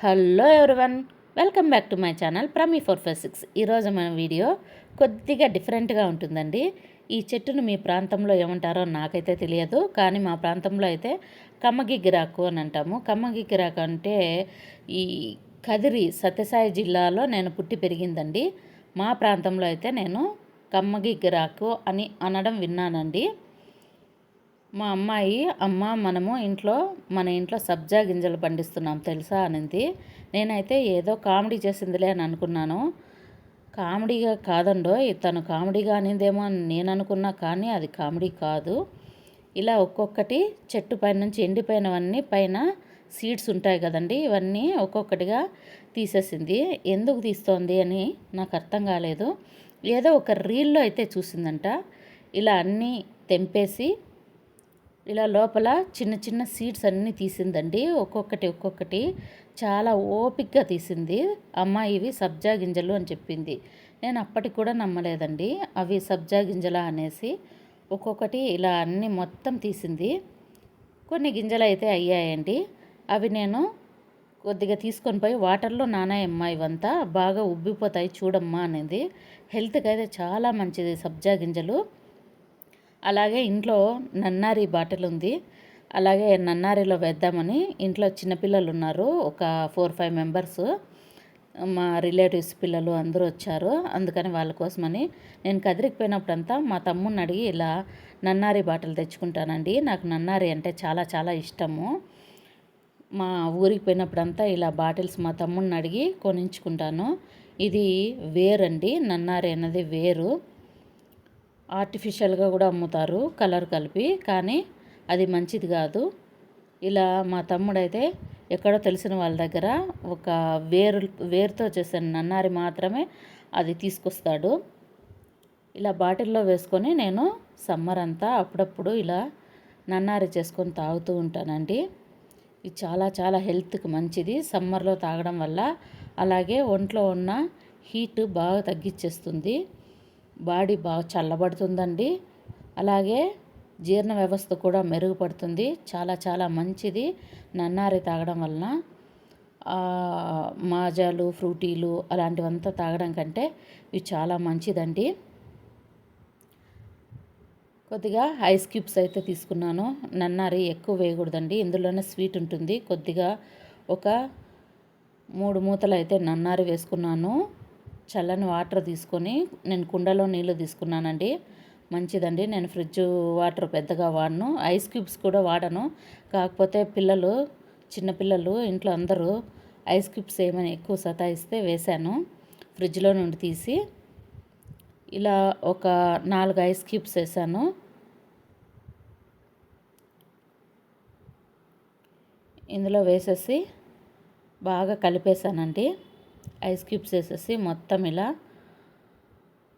Hello everyone, welcome back to my channel Prami 456. ఈరోజు మన video కొద్దిగా డిఫరెంట్గా ఉంటుందండి. ఈ చెట్టును మీ ప్రాంతంలో ఏమంటారో నాకైతే తెలియదు, కానీ మా ప్రాంతంలో అయితే కమ్మగిగ్గిరాకు అని అంటాము. కమ్మగిగ్గిరాకు అంటే ఈ కదిరి సత్యసాయి జిల్లాలో నేను పుట్టి పెరిగిందండి. మా ప్రాంతంలో అయితే నేను కమ్మగిగ్గిరాకు అని అనడం విన్నానండి. మా అమ్మాయి మనము మన ఇంట్లో సబ్జా గింజలు పండిస్తున్నాం తెలుసా అనింది. నేనైతే ఏదో కామెడీ చేసిందిలే అని అనుకున్నాను. కామెడీగా కాదండో, తను కామెడీగా అనిందేమో అని నేను అనుకున్నా, కానీ అది కామెడీ కాదు. ఇలా ఒక్కొక్కటి చెట్టు పైన నుంచి ఎండిపోయినవన్నీ పైన సీడ్స్ ఉంటాయి కదండి, ఇవన్నీ ఒక్కొక్కటిగా తీసేసింది. ఎందుకు తీస్తోంది అని నాకు అర్థం కాలేదు. ఏదో ఒక రీల్లో అయితే చూసిందంట. ఇలా అన్నీ తెంపేసి ఇలా లోపల చిన్న చిన్న సీడ్స్ అన్నీ తీసిందండి. ఒక్కొక్కటి చాలా ఓపిక్గా తీసింది. అమ్మ ఇవి సబ్జా గింజలు అని చెప్పింది. నేను అప్పటికి కూడా నమ్మలేదండి అవి సబ్జా గింజలా అనేసి. ఒక్కొక్కటి ఇలా అన్నీ మొత్తం తీసింది. కొన్ని గింజలు అయితే అయ్యాయండి. అవి నేను కొద్దిగా తీసుకొని పోయి వాటర్లో నానాయమ్మ, ఇవంతా బాగా ఉబ్బిపోతాయి చూడమ్మా అనేది. హెల్త్కి అయితే చాలా మంచిది సబ్జా గింజలు. అలాగే ఇంట్లో నన్నారి బాటిల్ ఉంది, అలాగే నన్నారిలో వేద్దామని ఇంట్లో చిన్నపిల్లలు ఉన్నారు, ఒక 4-5 మెంబర్స్. మా రిలేటివ్స్ పిల్లలు అందరూ వచ్చారు. అందుకని వాళ్ళ కోసమని నేను కదిరికి పోయినప్పుడంతా మా తమ్ముడిని అడిగి ఇలా నన్నారి బాటిల్ తెచ్చుకుంటానండి. నాకు నన్నారి అంటే చాలా చాలా ఇష్టము. మా ఊరికి పోయినప్పుడంతా ఇలా బాటిల్స్ మా తమ్ముడిని అడిగి కొనించుకుంటాను. ఇది వేరండి, నన్నారి అన్నది వేరు. ఆర్టిఫిషియల్గా కూడా అమ్ముతారు కలర్ కలిపి, కానీ అది మంచిది కాదు. ఇలా మా తమ్ముడైతే ఎక్కడో తెలిసిన వాళ్ళ దగ్గర ఒక వేరుతో చేసిన నన్నారి మాత్రమే అది తీసుకొస్తాడు. ఇలా బాటిల్లో వేసుకొని నేను సమ్మర్ అంతా అప్పుడప్పుడు ఇలా నన్నారి చేసుకొని తాగుతూ ఉంటానండి. ఇది చాలా చాలా హెల్త్కి మంచిది సమ్మర్లో తాగడం వల్ల. అలాగే ఒంట్లో ఉన్న హీట్ బాగా తగ్గించేస్తుంది, బాడీ బాగా చల్లబడుతుందండి. అలాగే జీర్ణ వ్యవస్థ కూడా మెరుగుపడుతుంది. చాలా చాలా మంచిది నన్నారి తాగడం వలన. మాజాలు, ఫ్రూటీలు అలాంటివంతా తాగడం కంటే ఇవి చాలా మంచిదండి. కొద్దిగా ఐస్ క్యూబ్స్ అయితే తీసుకున్నాను. నన్నారి ఎక్కువ వేయకూడదండి, ఇందులోనే స్వీట్ ఉంటుంది. కొద్దిగా ఒక 3 మూతలు అయితే నన్నారి వేసుకున్నాను. చల్లని వాటర్ తీసుకొని నేను కుండలో నీళ్ళు తీసుకున్నానండి. మంచిదండి. నేను ఫ్రిడ్జ్ వాటర్ పెద్దగా వాడను, ఐస్ క్యూబ్స్ కూడా వాడను. కాకపోతే చిన్నపిల్లలు ఇంట్లో అందరూ ఐస్ క్యూబ్స్ ఏమైనా ఎక్కువ సతాయిస్తే వేశాను ఫ్రిడ్జ్లో నుండి తీసి. ఇలా ఒక 4 ఐస్ క్యూబ్స్ వేసాను. ఇందులో వేసేసి బాగా కలిపేసానండి. ఐస్ క్యూబ్స్ వేసేసి మొత్తం ఇలా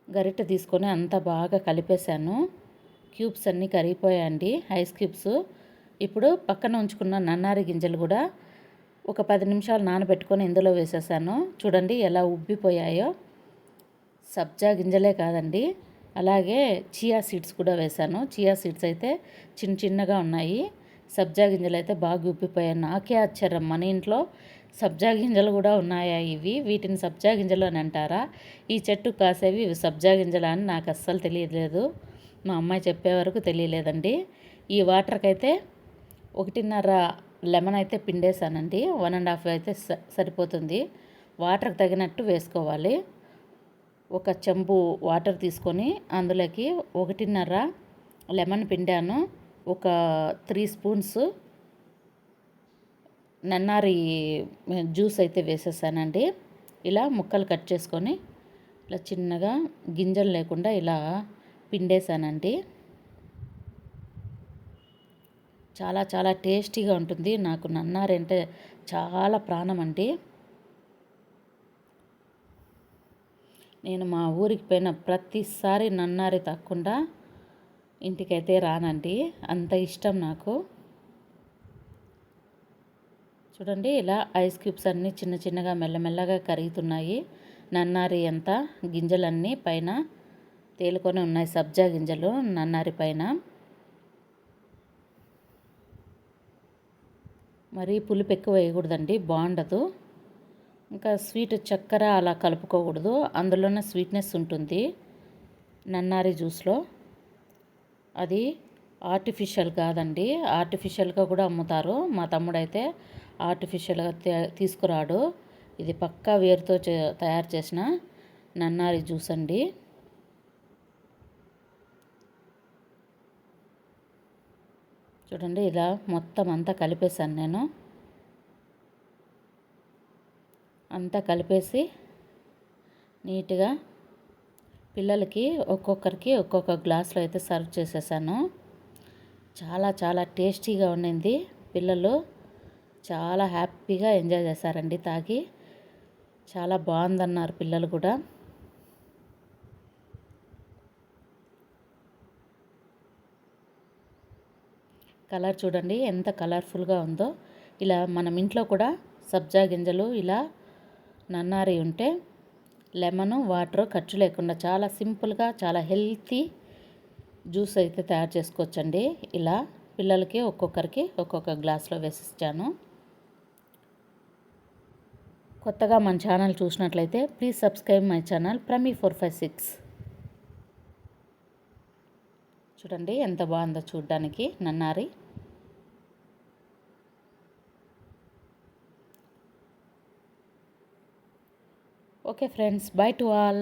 గరిటె తీసుకొని అంతా బాగా కలిపేశాను. క్యూబ్స్ అన్నీ కరిగిపోయాయండి ఐస్ క్యూబ్స్. ఇప్పుడు పక్కన ఉంచుకున్న నన్నారి గింజలు కూడా ఒక 10 నిమిషాలు నానబెట్టుకొని ఇందులో వేసేసాను. చూడండి ఎలా ఉబ్బిపోయాయో. సబ్జా గింజలే కాదండి, అలాగే చియా సీడ్స్ కూడా వేశాను. చియా సీడ్స్ అయితే చిన్న చిన్నగా ఉన్నాయి, సబ్జా గింజలు అయితే బాగా ఉబ్బిపోయాయి. నాకే ఆశ్చర్యం, మన ఇంట్లో సబ్జా గింజలు కూడా ఉన్నాయా, వీటిని సబ్జా గింజలు అని అంటారా? ఈ చెట్టు కాసేవి ఇవి సబ్జా గింజలు అని నాకు అస్సలు తెలియలేదు. మా అమ్మాయి చెప్పే వరకు తెలియలేదండి. ఈ వాటర్కి అయితే 1.5 లెమన్ అయితే పిండేశానండి. 1.5 అయితే సరిపోతుంది. వాటర్కి తగినట్టు వేసుకోవాలి. ఒక చెంబు వాటర్ తీసుకొని అందులోకి 1.5 లెమన్ పిండాను. ఒక 3 స్పూన్స్ నన్నారి జ్యూస్ అయితే వేసేసానండి. ఇలా ముక్కలు కట్ చేసుకొని ఇలా చిన్నగా గింజలు లేకుండా ఇలా పిండేసానండి. చాలా చాలా టేస్టీగా ఉంటుంది. నాకు నన్నారి అంటే చాలా ప్రాణం అండి. నేను మా ఊరికి పోయిన ప్రతిసారి నన్నారి తాగకుండా ఇంటికైతే రానండి, అంత ఇష్టం నాకు. చూడండి ఇలా ఐస్ క్యూబ్స్ అన్నీ చిన్న చిన్నగా మెల్లమెల్లగా కరుగుతున్నాయి. నన్నారి అంతా గింజలన్నీ పైన తేలుకొని ఉన్నాయి, సబ్జా గింజలు నన్నారి పైన. మరీ పులుపు ఎక్కువ వేయకూడదండి, బాగుండదు. ఇంకా స్వీట్ చక్కెర అలా కలుపుకోకూడదు, అందులోనే స్వీట్నెస్ ఉంటుంది నన్నారి జ్యూస్లో. అది ఆర్టిఫిషియల్ కాదండి, ఆర్టిఫిషియల్గా కూడా అమ్ముతారు. మా తమ్ముడైతే ఆర్టిఫిషియల్గా తీసుకురాడు. ఇది పక్కా వేరుతో తయారు చేసిన నన్నారి జ్యూస్ అండి. చూడండి, ఇలా మొత్తం అంతా కలిపేసాను నేను. అంతా కలిపేసి నీట్గా పిల్లలకి ఒక్కొక్కరికి ఒక్కొక్క గ్లాస్లో అయితే సర్వ్ చేసేసాను. చాలా చాలా టేస్టీగా ఉండింది. పిల్లలు చాలా హ్యాపీగా ఎంజాయ్ చేశారండి తాగి. చాలా బాగుందన్నారు పిల్లలు కూడా. కలర్ చూడండి ఎంత కలర్ఫుల్గా ఉందో. ఇలా మనం ఇంట్లో కూడా సబ్జా గింజలు ఇలా నన్నారి ఉంటే లెమను వాటర్ ఖర్చు లేకుండా చాలా సింపుల్గా చాలా హెల్తీ జ్యూస్ అయితే తయారు చేసుకోవచ్చండి. ఇలా పిల్లలకి ఒక్కొక్కరికి ఒక్కొక్క గ్లాస్లో వేసిచ్చాను. కొత్తగా మన ఛానల్ చూసినట్లయితే please subscribe my channel Prami456. చూడండి ఎంత బాగుందో చూడ్డానికి నన్నారి. Okay friends, bye to all.